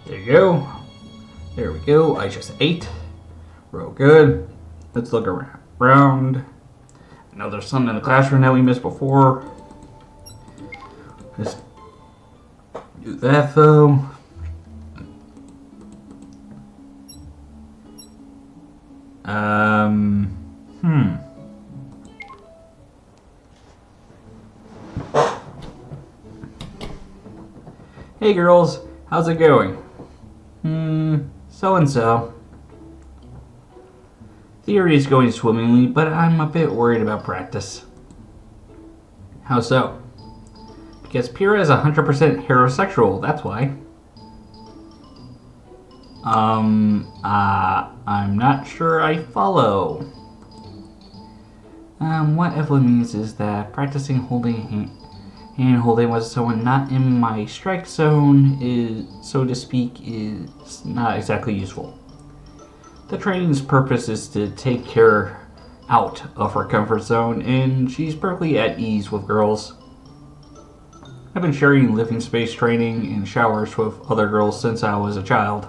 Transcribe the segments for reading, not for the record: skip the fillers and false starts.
There you go. There we go. I just ate. Real good. Let's look around. I know there's something in the classroom that we missed before. Just do that though. Hmm. Hey girls, how's it going? So and so. Theory is going swimmingly, but I'm a bit worried about practice. How so? Because Pyrrha is 100% heterosexual, that's why. I'm not sure I follow. What Evelyn means is that practicing hand holding with someone not in my strike zone is, so to speak, is not exactly useful. The training's purpose is to take her out of her comfort zone, and she's perfectly at ease with girls. I've been sharing living space training and showers with other girls since I was a child.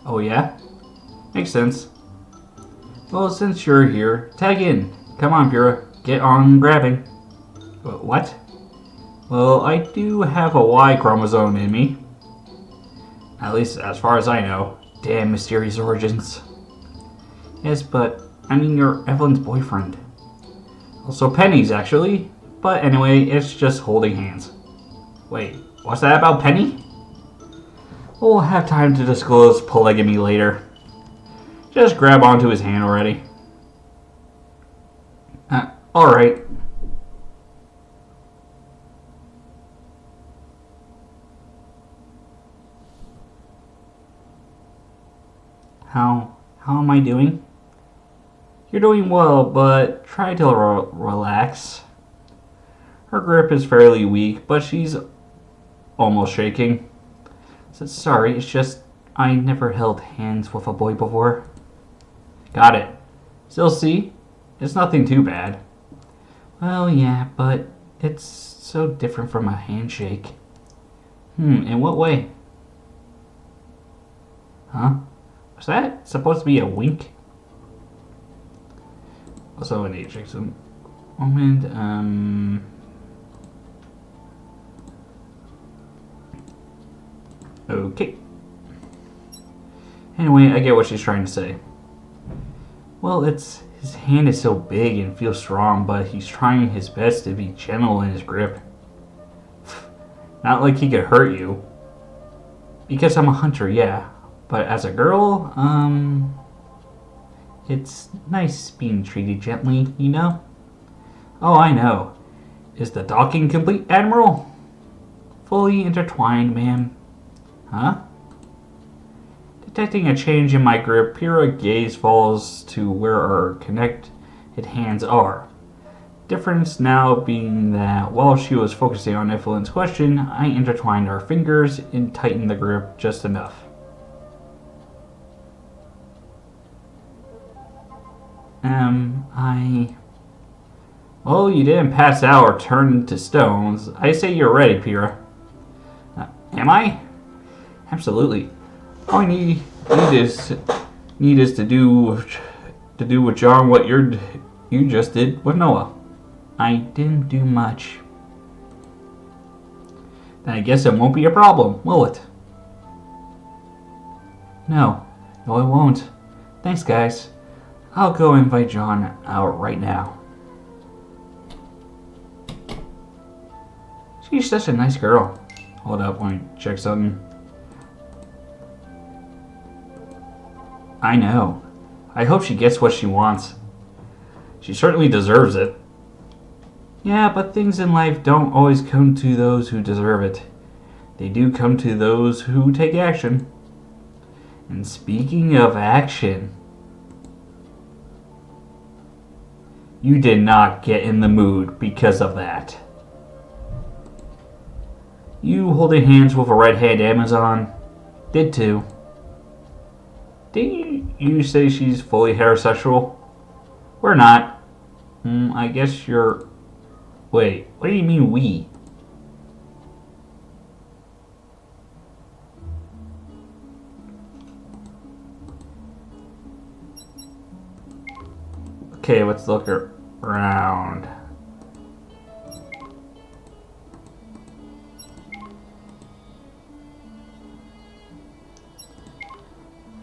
Oh yeah? Makes sense. Well, since you're here, tag in. Come on, Pyrrha. Get on grabbing. What? Well, I do have a Y chromosome in me. At least as far as I know. Damn mysterious origins. Yes, but I mean you're Evelyn's boyfriend. Also Penny's, actually. But anyway, it's just holding hands. Wait, what's that about Penny? We'll have time to disclose polygamy later. Just grab onto his hand already. Alright. How am I doing? You're doing well, but try to relax. Her grip is fairly weak, but she's almost shaking. So, sorry, it's just I never held hands with a boy before. Got it. Still see? It's nothing too bad. Well, yeah, but it's so different from a handshake. In what way? Huh? Was that supposed to be a wink? Also an Ajax moment, Okay. Anyway, I get what she's trying to say. Well, his hand is so big and feels strong, but he's trying his best to be gentle in his grip. Not like he could hurt you. Because I'm a hunter, yeah. But as a girl, it's nice being treated gently, you know? Oh, I know. Is the docking complete, Admiral? Fully intertwined, ma'am. Huh? Detecting a change in my grip, Pyrrha's gaze falls to where our connected hands are. Difference now being that while she was focusing on Evelyn's question, I intertwined our fingers and tightened the grip just enough. Well, you didn't pass out or turn to stones. I say you're ready, Pyrrha. Am I? Absolutely. All I need is to do with John what you just did with Noah. I didn't do much. Then I guess it won't be a problem, will it? No, it won't. Thanks, guys. I'll go invite John out right now. She's such a nice girl. Hold up, let me check something. I know. I hope she gets what she wants. She certainly deserves it. Yeah, but things in life don't always come to those who deserve it. They do come to those who take action. And speaking of action, you did not get in the mood because of that. You holding hands with a redhead Amazon did too. Didn't you say she's fully heterosexual? We're not. I guess you're... Wait, what do you mean we? Okay, let's look around.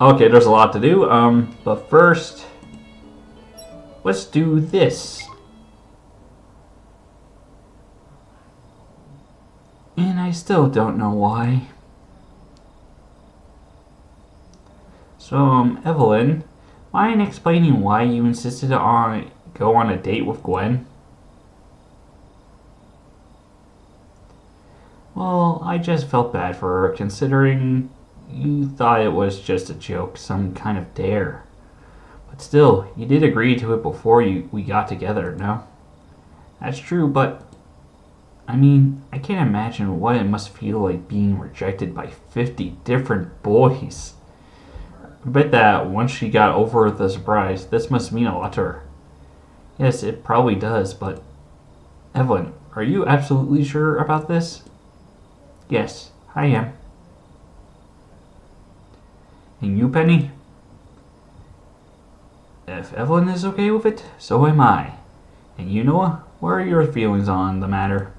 Okay, there's a lot to do. But first, let's do this. And I still don't know why. So, Evelyn, mind explaining why you insisted on go on a date with Gwen? Well, I just felt bad for her, considering you thought it was just a joke, some kind of dare. But still, you did agree to it before we got together, no? That's true, but I mean, I can't imagine what it must feel like being rejected by 50 different boys. I bet that once she got over the surprise, this must mean a lot to her. Yes, it probably does, but Evelyn, are you absolutely sure about this? Yes, I am. And you, Penny? If Evelyn is okay with it, so am I. And you, Noah, what are your feelings on the matter?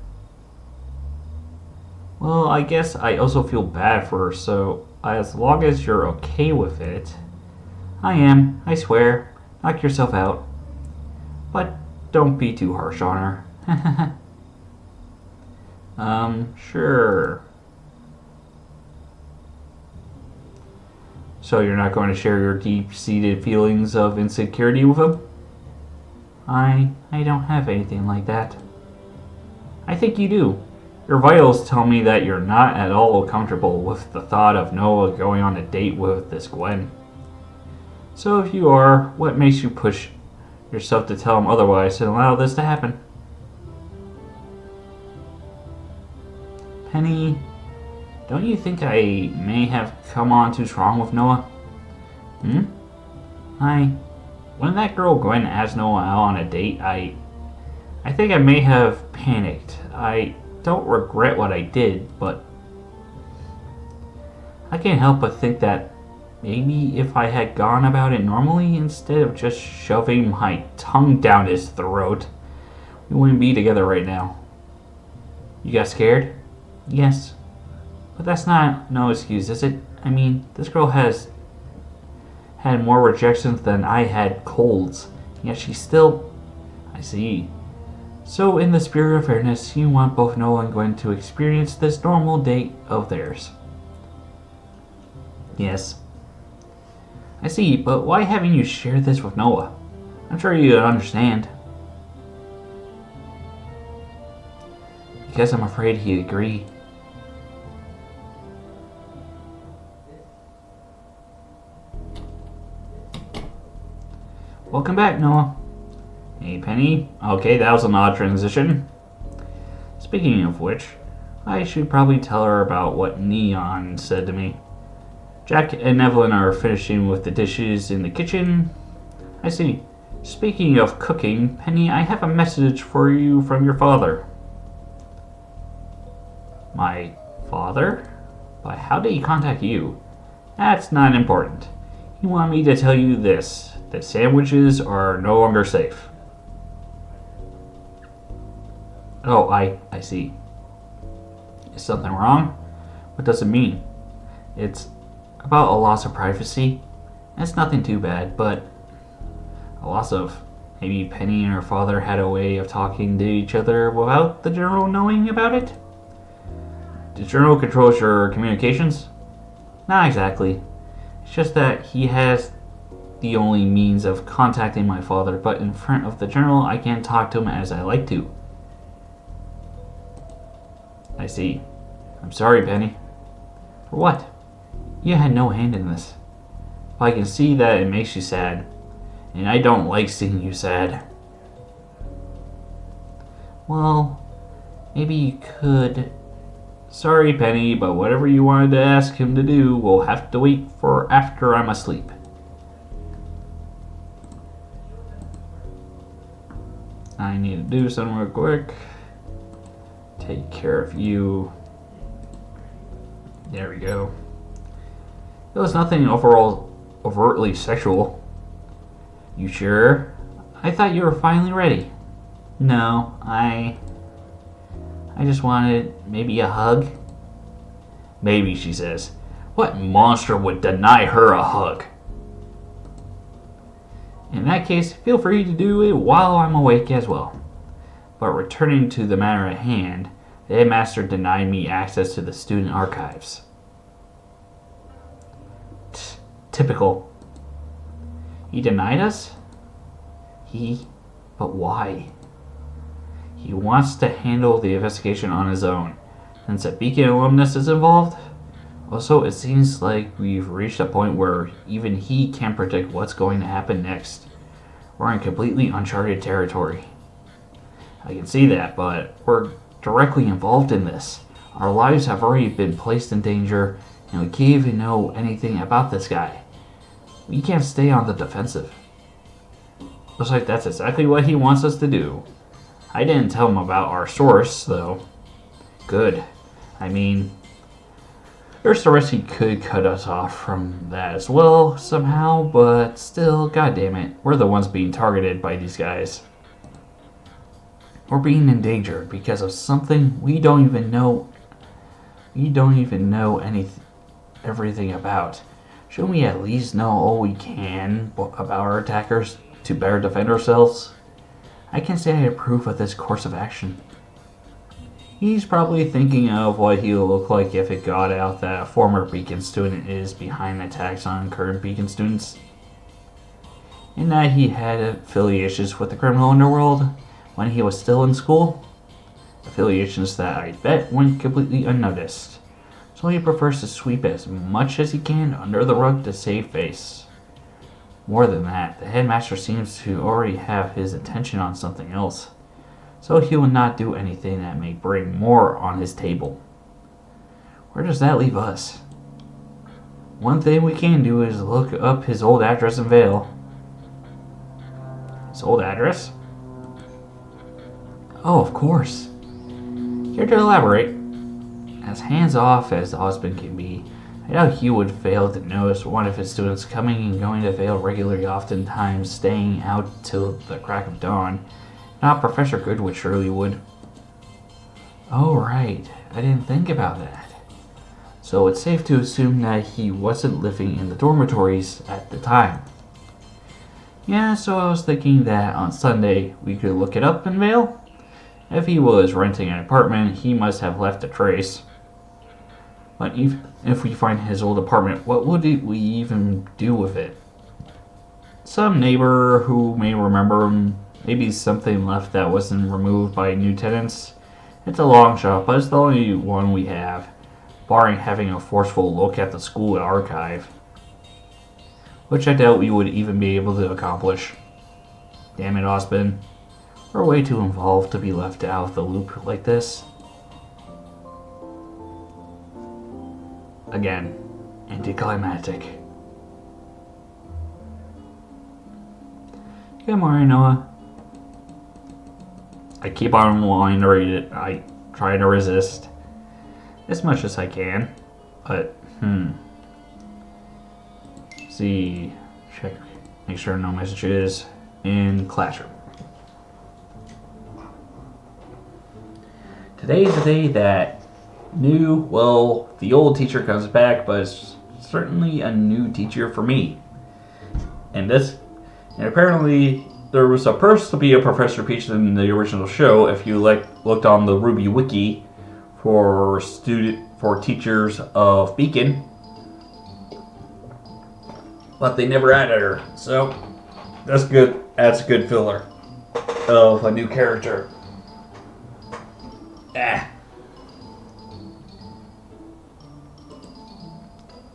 Well, I guess I also feel bad for her, so as long as you're okay with it. I am, I swear. Knock yourself out. But don't be too harsh on her. Sure. So you're not going to share your deep-seated feelings of insecurity with him? I don't have anything like that. I think you do. Your vitals tell me that you're not at all comfortable with the thought of Noah going on a date with this Gwen. So if you are, what makes you push yourself to tell him otherwise and allow this to happen? Penny, don't you think I may have come on too strong with Noah? When that girl Gwen asked Noah out on a date, I think I may have panicked. I don't regret what I did, but I can't help but think that maybe if I had gone about it normally instead of just shoving my tongue down his throat, we wouldn't be together right now. You got scared? Yes. But that's not no excuse, is it? I mean, this girl has had more rejections than I had colds, yet she still... I see. So, in the spirit of fairness, you want both Noah and Gwen to experience this normal date of theirs. Yes. I see, but why haven't you shared this with Noah? I'm sure you'd understand. Because I'm afraid he'd agree. Welcome back, Noah. Hey, Penny. Okay, that was an odd transition. Speaking of which, I should probably tell her about what Neon said to me. Jack and Evelyn are finishing with the dishes in the kitchen. I see. Speaking of cooking, Penny, I have a message for you from your father. My father? But how did he contact you? That's not important. He wanted me to tell you this, that sandwiches are no longer safe. Oh, I see. Is something wrong? What does it mean? It's about a loss of privacy. It's nothing too bad, but a loss of maybe Penny and her father had a way of talking to each other without the General knowing about it? The General controls your communications? Not exactly. It's just that he has the only means of contacting my father, but in front of the General, I can't talk to him as I like to. I see. I'm sorry, Penny. For what? You had no hand in this. But I can see that it makes you sad. And I don't like seeing you sad. Well, maybe you could... Sorry, Penny, but whatever you wanted to ask him to do will have to wait for after I'm asleep. I need to do something real quick. Take care of you. There we go. It was nothing overall overtly sexual. You sure? I thought you were finally ready. No, I just wanted maybe a hug. Maybe, she says. What monster would deny her a hug? In that case, feel free to do it while I'm awake as well. But returning to the matter at hand, the headmaster denied me access to the student archives. Typical. He denied us? But why? He wants to handle the investigation on his own, since a Beacon alumnus is involved. Also, it seems like we've reached a point where even he can't predict what's going to happen next. We're in completely uncharted territory. I can see that, but we're directly involved in this. Our lives have already been placed in danger, and we can't even know anything about this guy. We can't stay on the defensive. Looks like that's exactly what he wants us to do. I didn't tell him about our source, though. Good. I mean, there's the risk he could cut us off from that as well, somehow, but still, goddammit, we're the ones being targeted by these guys. We're being endangered because of something we don't even know everything about. Shouldn't we at least know all we can about our attackers to better defend ourselves? I can't say I approve of this course of action. He's probably thinking of what he'll look like if it got out that a former Beacon student is behind attacks on current Beacon students, and that he had affiliations with the criminal underworld when he was still in school. Affiliations that I bet went completely unnoticed. So he prefers to sweep as much as he can under the rug to save face. More than that, the headmaster seems to already have his attention on something else, so he will not do anything that may bring more on his table. Where does that leave us? One thing we can do is look up his old address in Vale. His old address? Oh, of course. Here to elaborate. As hands-off as Osmond can be, I doubt he would fail to notice one of his students coming and going to Vale regularly, oftentimes staying out till the crack of dawn. Not Professor Goodwood surely would. Oh, right. I didn't think about that. So it's safe to assume that he wasn't living in the dormitories at the time. Yeah, so I was thinking that on Sunday we could look it up in Vale. If he was renting an apartment, he must have left a trace. But if we find his old apartment, what would we even do with it? Some neighbor who may remember him, maybe something left that wasn't removed by new tenants. It's a long shot, but it's the only one we have, barring having a forceful look at the school archive, which I doubt we would even be able to accomplish. Damn it, Osmond. We're way too involved to be left out of the loop like this. Again, anticlimactic. Good morning, Noah. I keep on wanting to read it. I try to resist as much as I can, but see, check, make sure no messages in classroom. Today's the day that the old teacher comes back, but it's certainly a new teacher for me. And apparently there was supposed to be a Professor Peach in the original show if you looked on the Ruby Wiki for teachers of Beacon. But they never added her, so that's good. That's a good filler of a new character.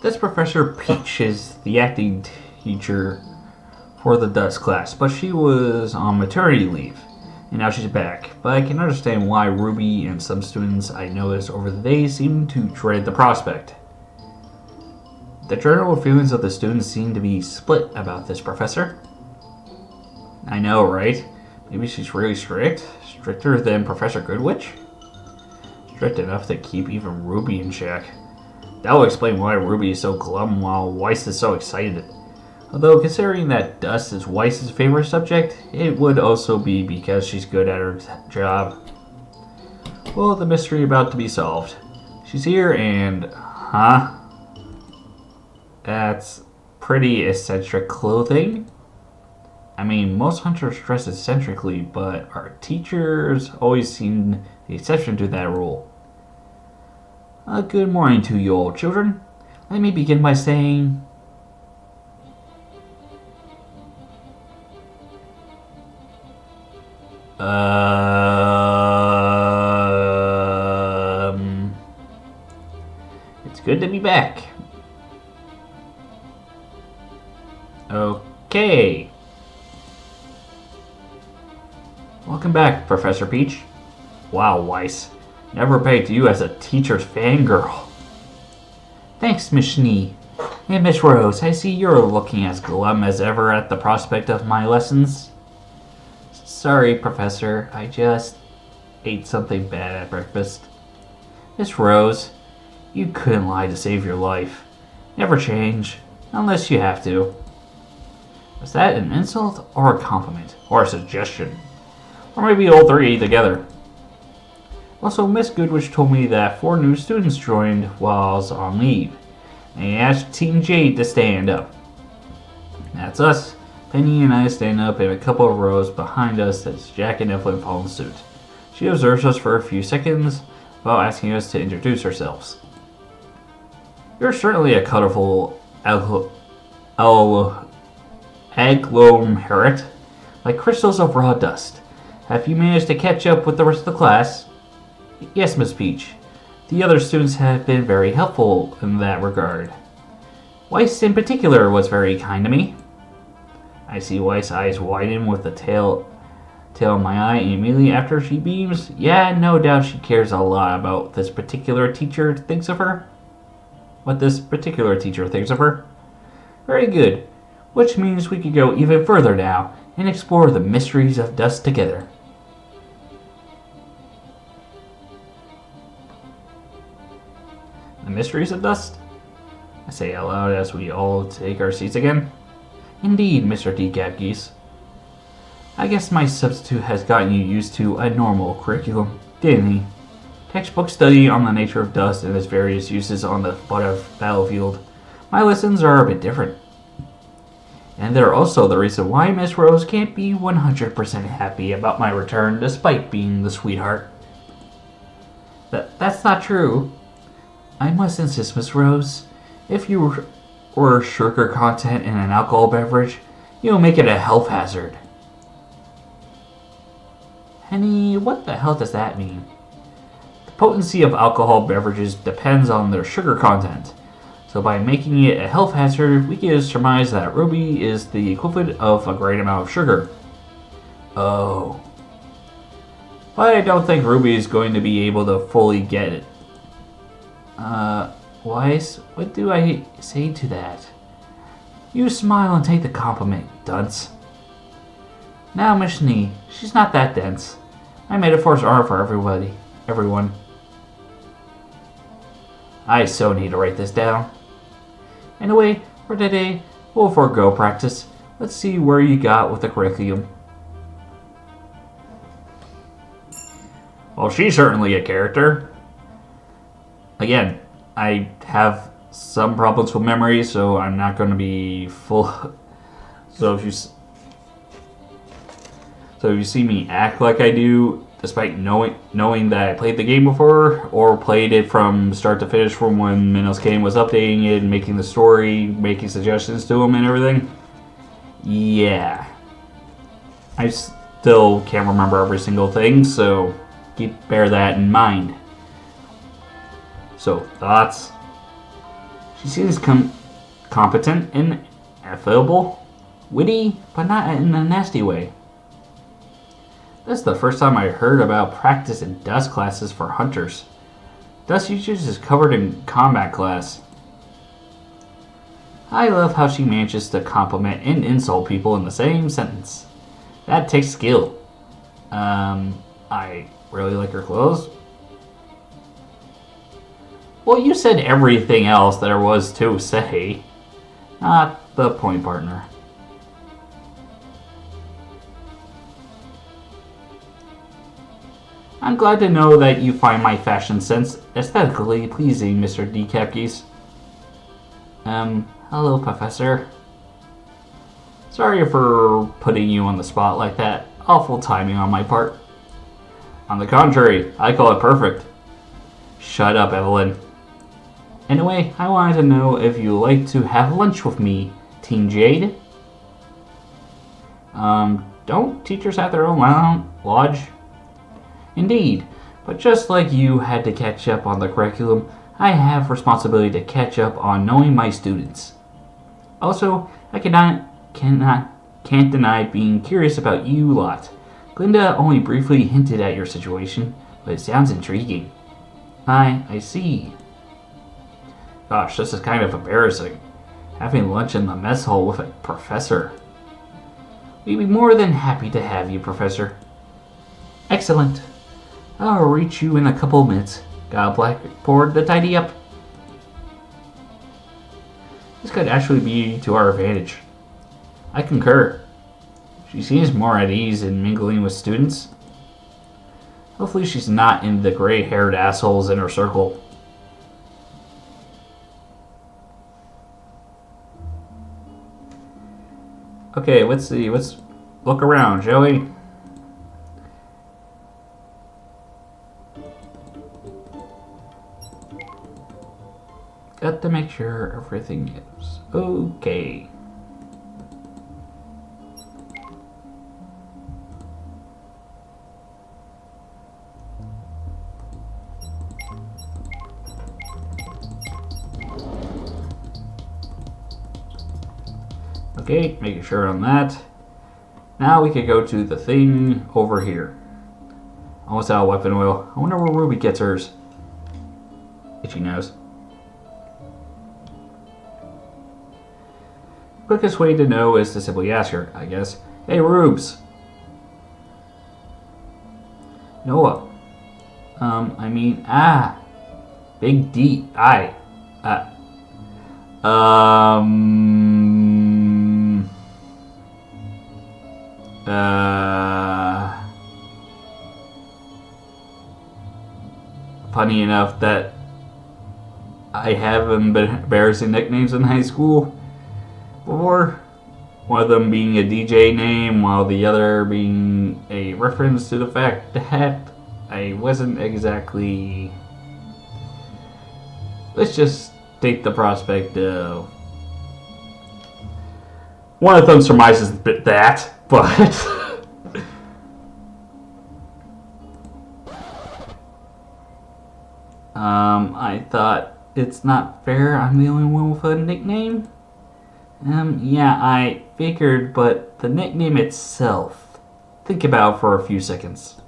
This Professor Peach is the acting teacher for the Dust class, but she was on maternity leave, and now she's back. But I can understand why Ruby and some students I noticed over the days seem to dread the prospect. The general feelings of the students seem to be split about this professor. I know, right? Maybe she's really strict? Stricter than Professor Goodwitch? Strict enough to keep even Ruby in check. That will explain why Ruby is so glum while Weiss is so excited. Although considering that dust is Weiss's favorite subject, it would also be because she's good at her job. Well, the mystery about to be solved. She's here and... Huh? That's pretty eccentric clothing. I mean, most hunters dress eccentrically, but our teachers always seem the exception to that rule. Good morning to you all, children. Let me begin by saying... It's good to be back. Okay. Welcome back, Professor Peach. Wow, Weiss. Never pegged you as a teacher's fangirl. Thanks, Miss Schnee. Hey, Miss Rose, I see you're looking as glum as ever at the prospect of my lessons. Sorry, Professor. I just ate something bad at breakfast. Miss Rose, you couldn't lie to save your life. Never change, unless you have to. Was that an insult or a compliment or a suggestion? Or maybe all three together? Also, Miss Goodwitch told me that 4 new students joined while I was on leave. They asked Team Jade to stand up. That's us. Penny and I stand up in a couple of rows behind us as Jack and Evelyn follow suit. She observes us for a few seconds while asking us to introduce ourselves. You're certainly a colorful agglomerate, like crystals of raw dust. Have you managed to catch up with the rest of the class? Yes, Miss Peach. The other students have been very helpful in that regard. Weiss in particular was very kind to me. I see Weiss' eyes widen with the tail in my eye, and immediately after she beams, yeah, no doubt she cares a lot about this particular teacher thinks of her. What this particular teacher thinks of her. Very good, which means we could go even further now and explore the mysteries of dust together. The mysteries of dust? I say out loud as we all take our seats again. Indeed, Mr. Decap Geese. I guess my substitute has gotten you used to a normal curriculum, didn't he? Textbook study on the nature of dust and its various uses on the battlefield. My lessons are a bit different. And they're also the reason why Miss Rose can't be 100% happy about my return despite being the sweetheart. That's not true. I must insist, Miss Rose. If you were sugar content in an alcohol beverage, you'll make it a health hazard. Henny, what the hell does that mean? The potency of alcohol beverages depends on their sugar content. So by making it a health hazard, we can surmise that Ruby is the equivalent of a great amount of sugar. Oh. But I don't think Ruby is going to be able to fully get it. Weiss, what do I say to that? You smile and take the compliment, dunce. Now, Miss Schnee, she's not that dense. My metaphors are for everyone. I so need to write this down. Anyway, for today, we'll forego practice. Let's see where you got with the curriculum. Well, she's certainly a character. Again, I have some problems with memory, so I'm not going to be full. So if you see me act like I do, despite knowing that I played the game before, or played it from start to finish from when Minos Kane was updating it, making the story, making suggestions to him and everything, yeah. I still can't remember every single thing, so bear that in mind. So, thoughts? She seems competent and affable, witty, but not in a nasty way. This is the first time I heard about practice in dust classes for hunters. Dust usage is covered in combat class. I love how she manages to compliment and insult people in the same sentence. That takes skill. I really like her clothes. Well, you said everything else there was to say. Not the point, partner. I'm glad to know that you find my fashion sense aesthetically pleasing, Mr. Decapgeese. Hello, Professor. Sorry for putting you on the spot like that. Awful timing on my part. On the contrary, I call it perfect. Shut up, Evelyn. Anyway, I wanted to know if you'd like to have lunch with me, Teen Jade. Don't teachers have their own lodge? Indeed, but just like you had to catch up on the curriculum, I have responsibility to catch up on knowing my students. Also, I can't deny being curious about you lot. Glinda only briefly hinted at your situation, but it sounds intriguing. I see. Gosh, this is kind of embarrassing. Having lunch in the mess hall with a professor. We'd be more than happy to have you, Professor. Excellent. I'll reach you in a couple of minutes. Got a blackboard to tidy up. This could actually be to our advantage. I concur. She seems more at ease in mingling with students. Hopefully she's not in the gray-haired assholes in her circle. Okay, let's see. Let's look around, shall we? Got to make sure everything is okay. Okay, making sure on that. Now we could go to the thing over here. Almost out of weapon oil. I wonder where Ruby gets hers. Itchy nose. Quickest way to know is to simply ask her, I guess. Hey, Rubes. Noah. Big D. Funny enough that I have embarrassing nicknames in high school before. One of them being a DJ name, while the other being a reference to the fact that I wasn't exactly... Let's just take the prospect of... One of them surmises that, but... I thought it's not fair I'm the only one with a nickname. Yeah, I figured, but the nickname itself. Think about it for a few seconds.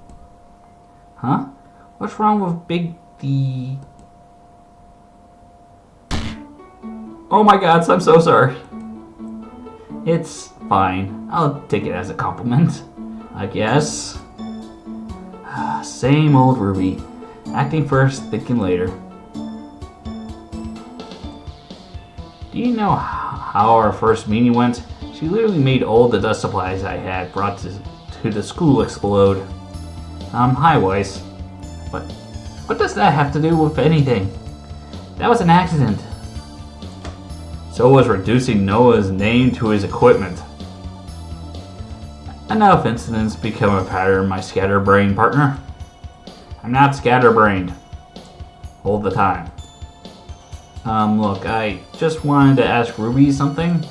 Huh? What's wrong with Big D? Oh my god, I'm so sorry. It's fine. I'll take it as a compliment, I guess. Same old Ruby. Acting first, thinking later. Do you know how our first meeting went? She literally made all the dust supplies I had brought to the school explode. Hi, Weiss. What does that have to do with anything? That was an accident. So was reducing Noah's name to his equipment. Enough incidents become a pattern, my scatterbrain partner. I'm not scatterbrained. All the time. Look, I just wanted to ask Ruby something.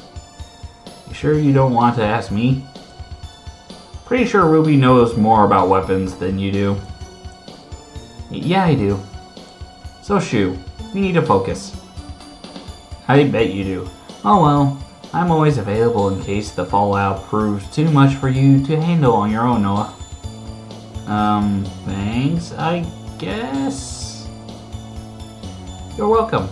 You sure you don't want to ask me? Pretty sure Ruby knows more about weapons than you do. Yeah, I do. So Shu, we need to focus. I bet you do. Oh well, I'm always available in case the fallout proves too much for you to handle on your own, Noah. Thanks, I guess. You're welcome.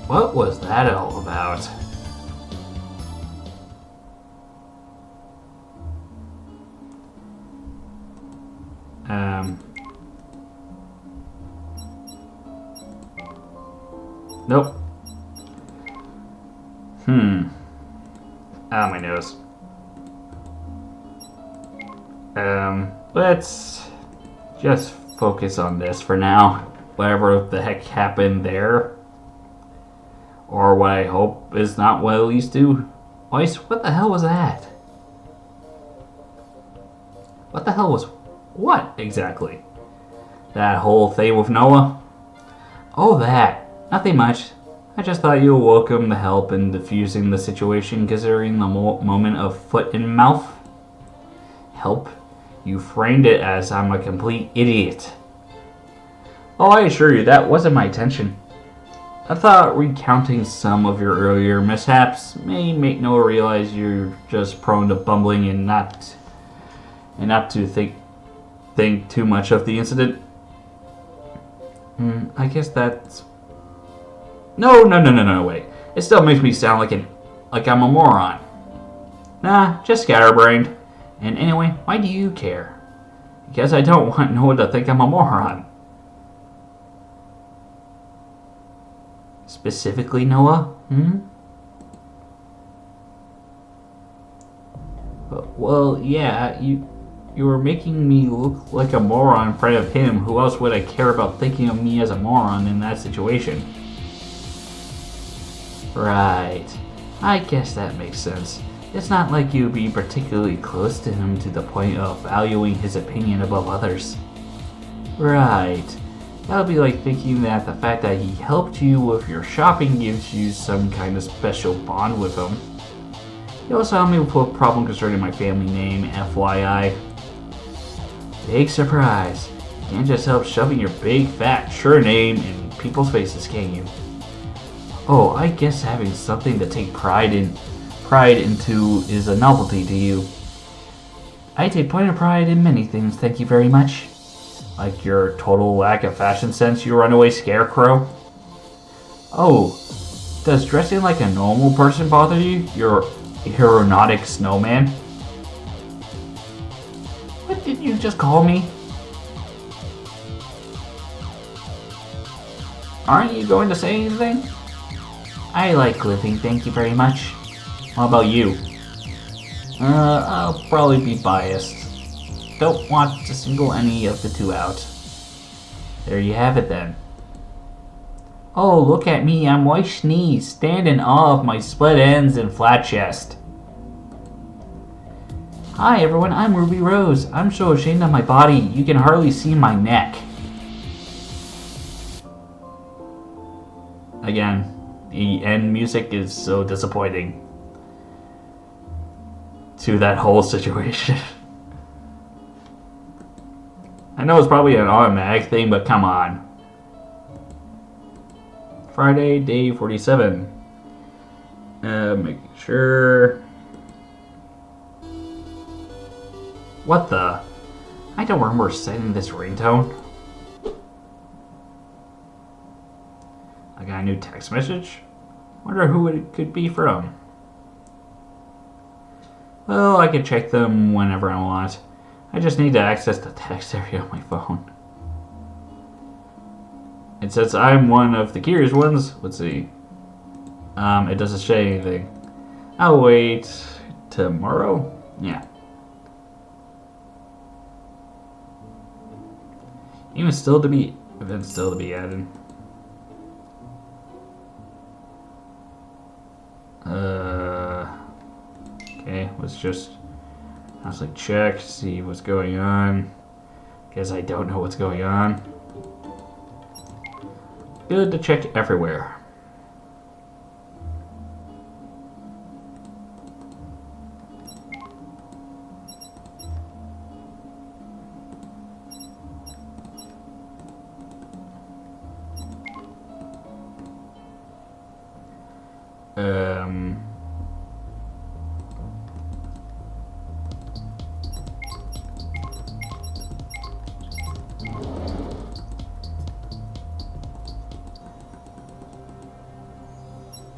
What was that all about? Nope. Ah, my nose. Let's just focus on this for now. Whatever the heck happened there. Or what I hope is not what Elise do. Weiss, what the hell was that? What the hell was... What, exactly? That whole thing with Noah? Oh, that. Nothing much. I just thought you were welcome to help in diffusing the situation considering the moment of foot in mouth. Help? You framed it as I'm a complete idiot. Oh, I assure you, that wasn't my intention. I thought recounting some of your earlier mishaps may make Noah realize you're just prone to bumbling and not to think too much of the incident. I guess that's... No, wait. It still makes me sound like I'm a moron. Nah, just scatterbrained. And anyway, why do you care? Because I don't want Noah to think I'm a moron. Specifically, Noah? Well, yeah, you were making me look like a moron in front of him. Who else would I care about thinking of me as a moron in that situation? Right. I guess that makes sense. It's not like you'd be particularly close to him to the point of valuing his opinion above others. Right. That would be like thinking that the fact that he helped you with your shopping gives you some kind of special bond with him. He also helped me with a problem concerning my family name, FYI. Big surprise. You can't just help shoving your big, fat, sure name in people's faces, can you? Oh, I guess having something to take pride into is a novelty to you. I take point of pride in many things, thank you very much. Like your total lack of fashion sense, you runaway scarecrow. Oh, does dressing like a normal person bother you? Your aeronautic snowman? What did you just call me? Aren't you going to say anything? I like living, thank you very much. How about you? I'll probably be biased. Don't want to single any of the two out. There you have it then. Oh, look at me, I'm Weiss Knees, stand in awe of my split ends and flat chest. Hi everyone, I'm Ruby Rose. I'm so ashamed of my body, you can hardly see my neck. Again, the end music is so disappointing to that whole situation. I know it's probably an automatic thing, but come on. Friday, day 47. Making sure. What the? I don't remember setting this ringtone. I got a new text message. Wonder who it could be from. Well, I can check them whenever I want. I just need to access the text area on my phone. And since I'm one of the curious ones, let's see. It doesn't say anything. I'll wait tomorrow. Yeah. Events still to be added. Okay, let's just honestly check, see what's going on. Guess I don't know what's going on. Good to check everywhere.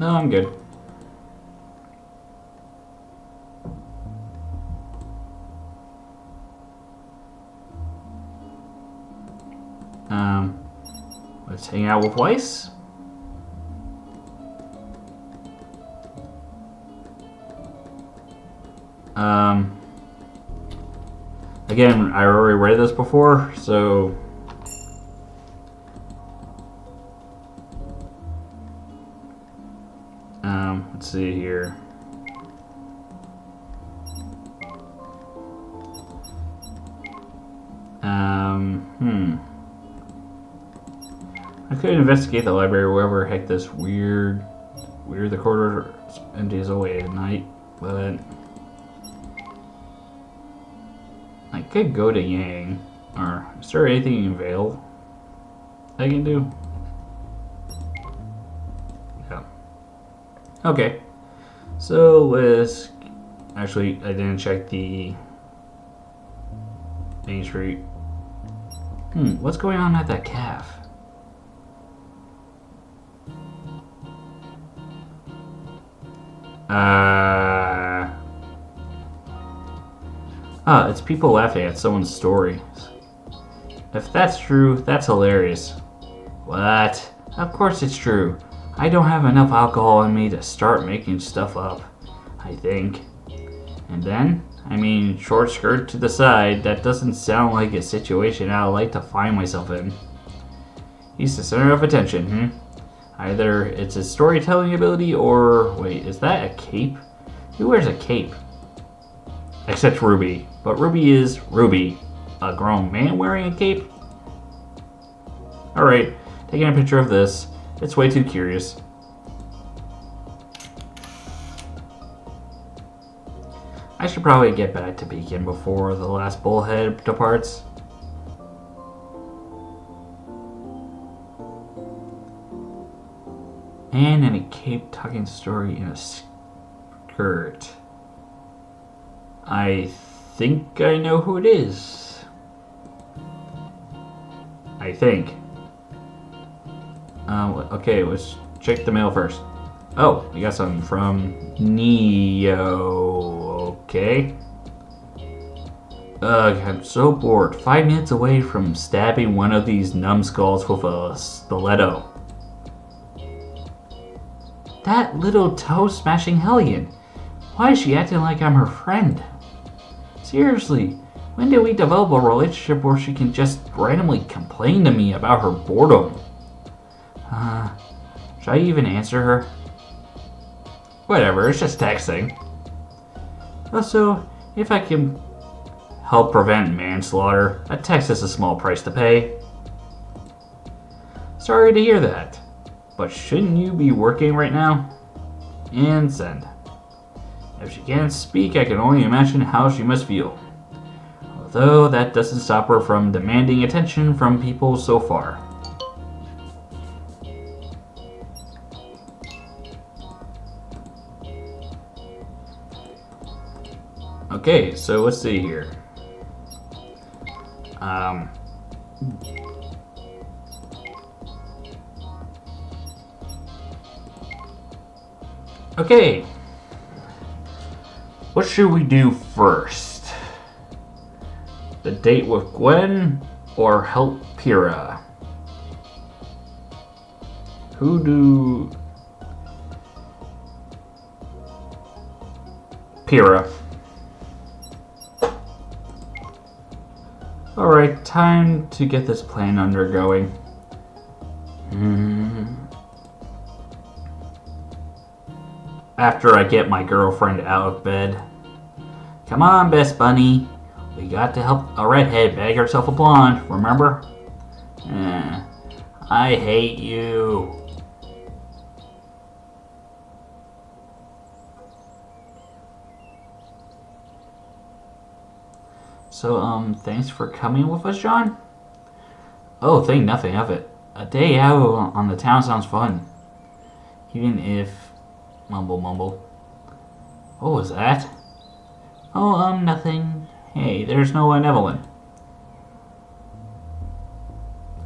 No, I'm good. Let's hang out with Weiss. Again, I already read this before, so let's see here. I could investigate the library wherever heck this weird the corridor empties away at night, but I could go to Yang. Or is there anything in Vale I can do? Yeah. Okay. So let's actually I didn't check the Main Street. What's going on at that calf? It's people laughing at someone's stories. If that's true, that's hilarious. What? Of course it's true. I don't have enough alcohol in me to start making stuff up, I think. And then, I mean, short skirt to the side, that doesn't sound like a situation I'd like to find myself in. He's the center of attention, Either it's his storytelling ability or... Wait, is that a cape? Who wears a cape? Except Ruby. But Ruby is Ruby. A grown man wearing a cape? Alright, taking a picture of this. It's way too curious. I should probably get back to Beacon before the last bullhead departs. Man in a cape talking story in a skirt. I think I know who it is. I think. Okay, let's check the mail first. Oh, we got something from Neo. Okay. Ugh, I'm so bored. 5 minutes away from stabbing one of these numbskulls with a stiletto. That little toe-smashing hellion. Why is she acting like I'm her friend? Seriously, when did we develop a relationship where she can just randomly complain to me about her boredom? Should I even answer her? Whatever, it's just texting. Also, if I can help prevent manslaughter, a text is a small price to pay. Sorry to hear that, but shouldn't you be working right now? And send. If she can't speak, I can only imagine how she must feel. Although that doesn't stop her from demanding attention from people so far. Okay, so let's see here. Okay. What should we do first? The date with Gwen or help Pyrrha? Pyrrha. Alright, time to get this plan undergoing. After I get my girlfriend out of bed. Come on, Best Bunny. We got to help a redhead bag herself a blonde, remember? I hate you. So, thanks for coming with us, John? Oh, think nothing of it. A day out on the town sounds fun. Even if... Mumble. What was that? Oh, nothing. Hey, there's no one, Evelyn.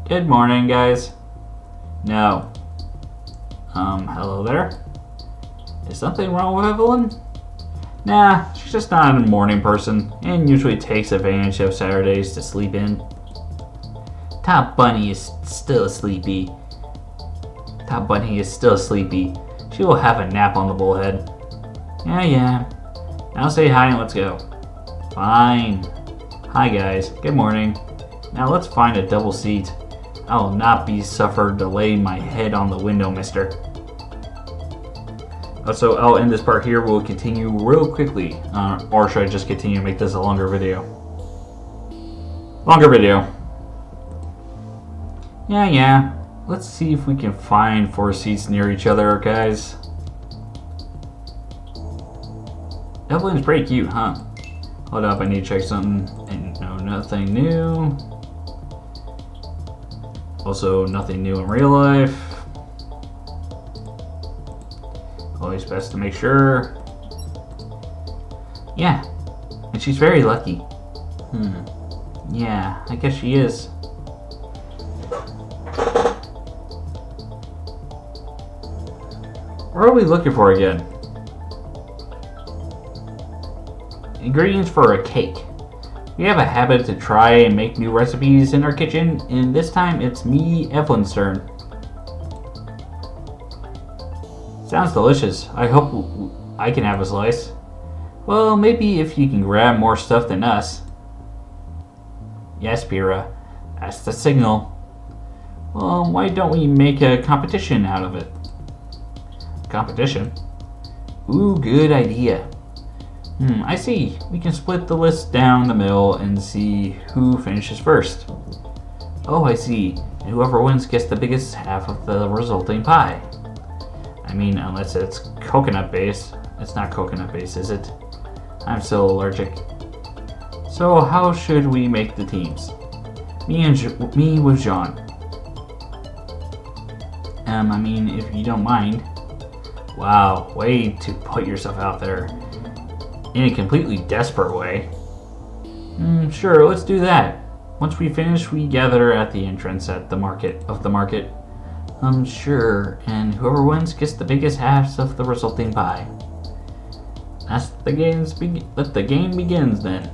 Good morning, guys. No. Hello there? Is something wrong with Evelyn? Nah, she's just not a morning person, and usually takes advantage of Saturdays to sleep in. Top Bunny is still sleepy. She will have a nap on the bullhead. Yeah. Now say hi and let's go. Fine. Hi guys, good morning. Now let's find a double seat. I will not be suffered to lay my head on the window, mister. So I'll end this part here. We'll continue real quickly. Or should I just continue and make this a longer video? Longer video. Yeah. Let's see if we can find 4 seats near each other, guys. Evelyn's pretty cute, huh? Hold up, I need to check something. And no, nothing new. Also, nothing new in real life. Always best to make sure. Yeah, and she's very lucky. Yeah, I guess she is. What are we looking for again? Ingredients for a cake. We have a habit to try and make new recipes in our kitchen, and this time it's me, Evelyn's turn. Sounds delicious. I hope I can have a slice. Well, maybe if you can grab more stuff than us. Yes, Pyrrha. That's the signal. Well, why don't we make a competition out of it? Competition? Ooh, good idea. I see. We can split the list down the middle and see who finishes first. Oh, I see. And whoever wins gets the biggest half of the resulting pie. I mean, unless it's coconut based. It's not coconut based, is it? I'm still allergic. So how should we make the teams? Me with Jean. I mean, if you don't mind. Wow, way to put yourself out there. In a completely desperate way. Sure, let's do that. Once we finish, we gather at the entrance at the market. Sure, and whoever wins gets the biggest halves of the resulting pie. Let the game begins then.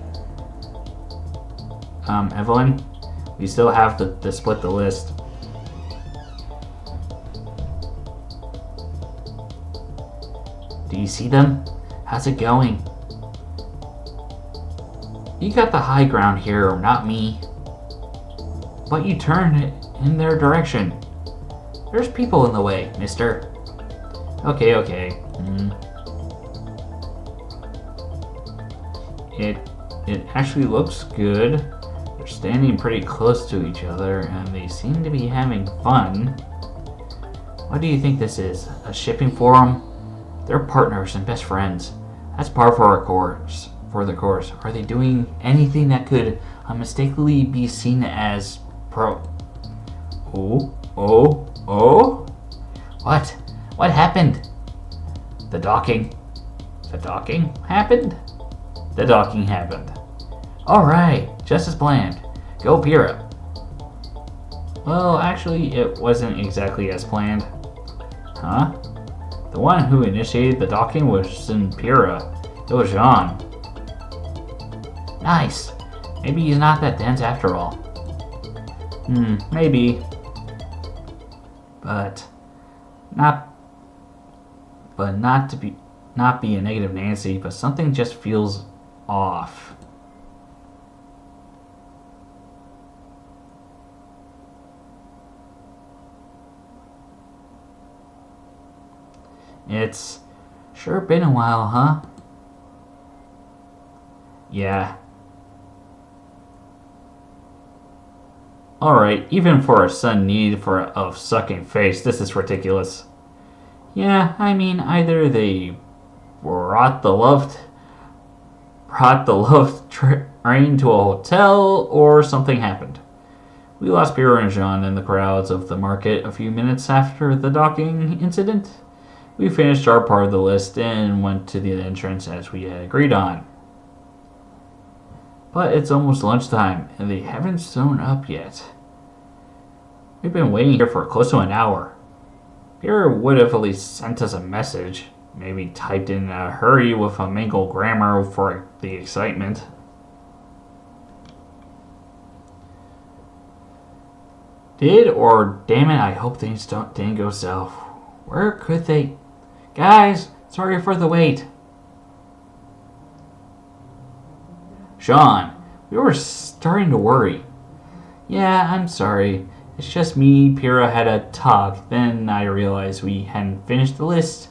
Evelyn, we still have to split the list. Do you see them? How's it going? You got the high ground here, not me. But you turned it in their direction. There's people in the way, mister. Okay. It actually looks good. They're standing pretty close to each other and they seem to be having fun. What do you think this is? A shipping forum? They're partners and best friends. That's par for the course. Are they doing anything that could mistakenly be seen as Oh? What happened? The docking happened? The docking happened. Alright, just as planned. Go Pyrrha. Well, actually, it wasn't exactly as planned. Huh? The one who initiated the docking wasn't Pyrrha. It was Jean. Nice. Maybe he's not that dense after all. Maybe. But not be a negative Nancy, but something just feels off. It's sure been a while, huh? Yeah. Alright, even for a sudden need of sucking face, this is ridiculous. Yeah, I mean, either they brought the love train to a hotel, or something happened. We lost Pyrrha and Jean in the crowds of the market a few minutes after the docking incident. We finished our part of the list and went to the entrance as we had agreed on. But it's almost lunchtime, and they haven't shown up yet. We've been waiting here for close to an hour. Pyrrha would have at least sent us a message. Maybe typed in a hurry with a mangled grammar for the excitement. Damn it, I hope things didn't go south. Where could they... Guys, sorry for the wait. Sean, we were starting to worry. Yeah, I'm sorry. It's just me, Pyrrha had a talk. Then I realized we hadn't finished the list.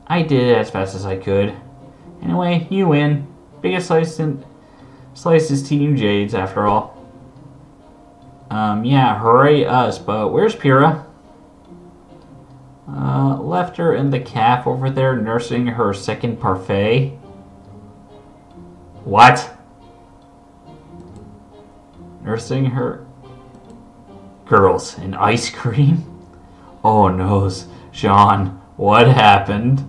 I did it as fast as I could. Anyway, you win. Biggest slice is Team Jade's after all. Yeah, hooray us, but where's Pyrrha? Left her in the calf over there nursing her second parfait. What? Nursing her... Girls, an ice cream? Oh no, Sean, what happened?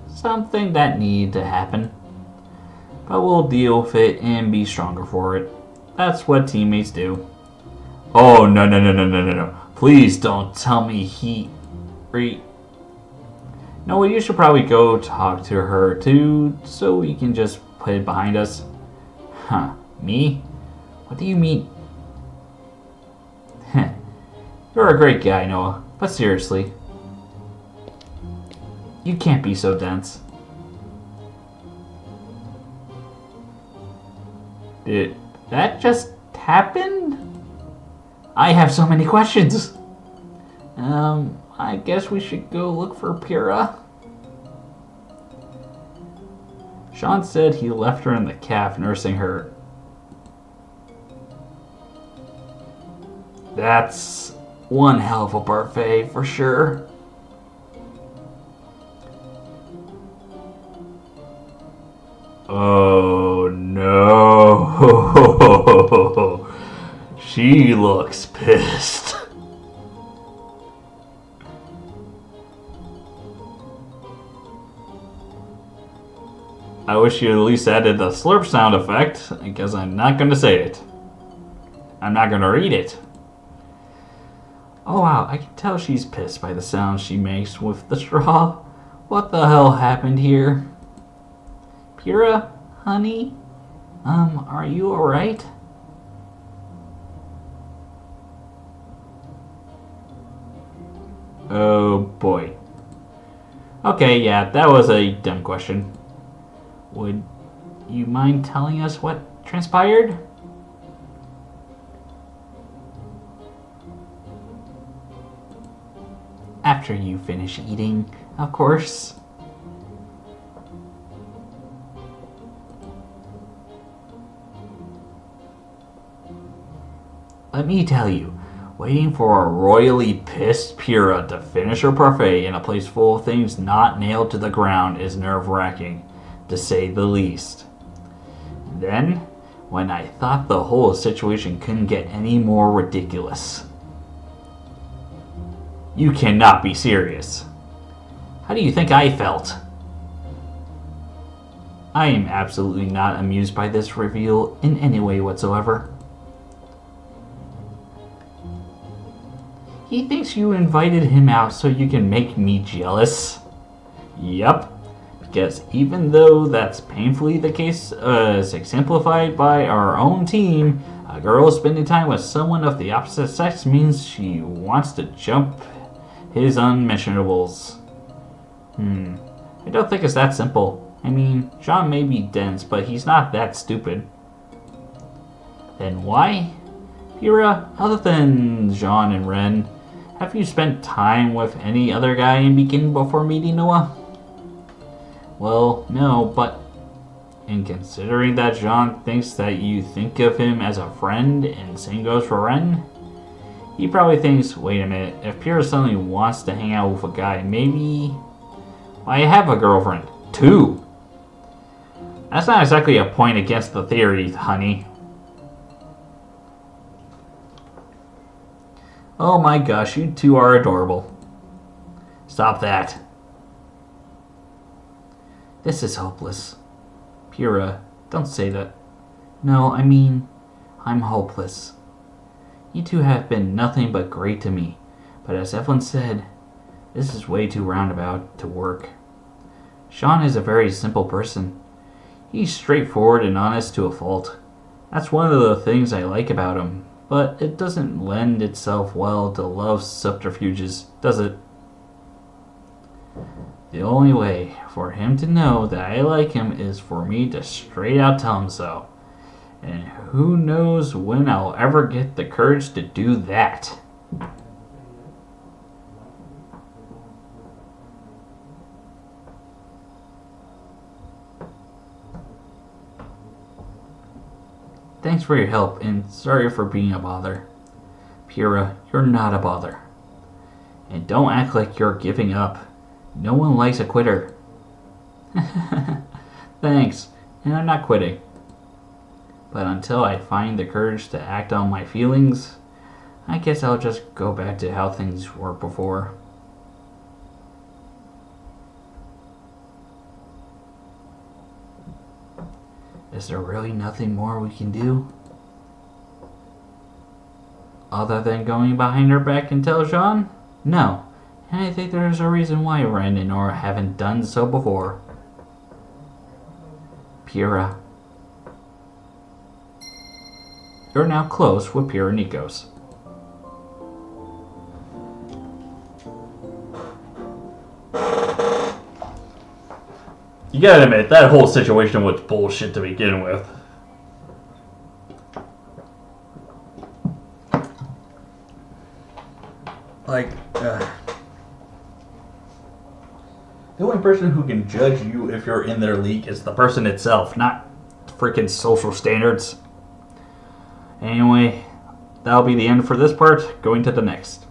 Something that needed to happen. But we'll deal with it and be stronger for it. That's what teammates do. Oh, no. Please don't tell me he... No, you should probably go talk to her too, so we can just put it behind us. Huh, me? What do you mean? You're a great guy, Noah, but seriously. You can't be so dense. Did that just happen? I have so many questions. I guess we should go look for Pyrrha. Sean said he left her in the calf nursing her. That's one hell of a parfait for sure. Oh no. She looks pissed. I wish you at least added the slurp sound effect, because I'm not going to say it. I'm not going to read it. Oh wow, I can tell she's pissed by the sound she makes with the straw. What the hell happened here? Pyrrha, honey? Are you alright? Oh boy. Okay, yeah, that was a dumb question. Would you mind telling us what transpired? After you finish eating, of course. Let me tell you, waiting for a royally pissed Pyrrha to finish her parfait in a place full of things not nailed to the ground is nerve-wracking, to say the least. Then, when I thought the whole situation couldn't get any more ridiculous. You cannot be serious. How do you think I felt? I am absolutely not amused by this reveal in any way whatsoever. He thinks you invited him out so you can make me jealous. Yup. Because even though that's painfully the case, as exemplified by our own team, a girl spending time with someone of the opposite sex means she wants to jump his unmentionables. I don't think it's that simple. I mean, Jean may be dense, but he's not that stupid. Then why? Pyrrha, other than Jean and Ren, have you spent time with any other guy in Beacon before meeting Noah? Well, no, but in considering that Jean thinks that you think of him as a friend, and same goes for Ren, he probably thinks, wait a minute, if Pyrrha suddenly wants to hang out with a guy, maybe... I have a girlfriend. 2. That's not exactly a point against the theory, honey. Oh my gosh, you two are adorable. Stop that. This is hopeless. Pyrrha, don't say that. No, I mean, I'm hopeless. You two have been nothing but great to me, but as Evelyn said, this is way too roundabout to work. Sean is a very simple person. He's straightforward and honest to a fault. That's one of the things I like about him, but it doesn't lend itself well to love subterfuges, does it? The only way for him to know that I like him is for me to straight out tell him so. And who knows when I'll ever get the courage to do that. Thanks for your help, and sorry for being a bother. Pyrrha, you're not a bother. And don't act like you're giving up. No one likes a quitter. Thanks, and I'm not quitting. But until I find the courage to act on my feelings, I guess I'll just go back to how things were before. Is there really nothing more we can do? Other than going behind her back and tell Jean? No. And I think there's a reason why Ren and Nora haven't done so before. Pyrrha. You're now close with Pyrrha Nikos. You gotta admit, that whole situation was bullshit to begin with. The only person who can judge you if you're in their league is the person itself, not freaking social standards. Anyway, that'll be the end for this part. Going to the next.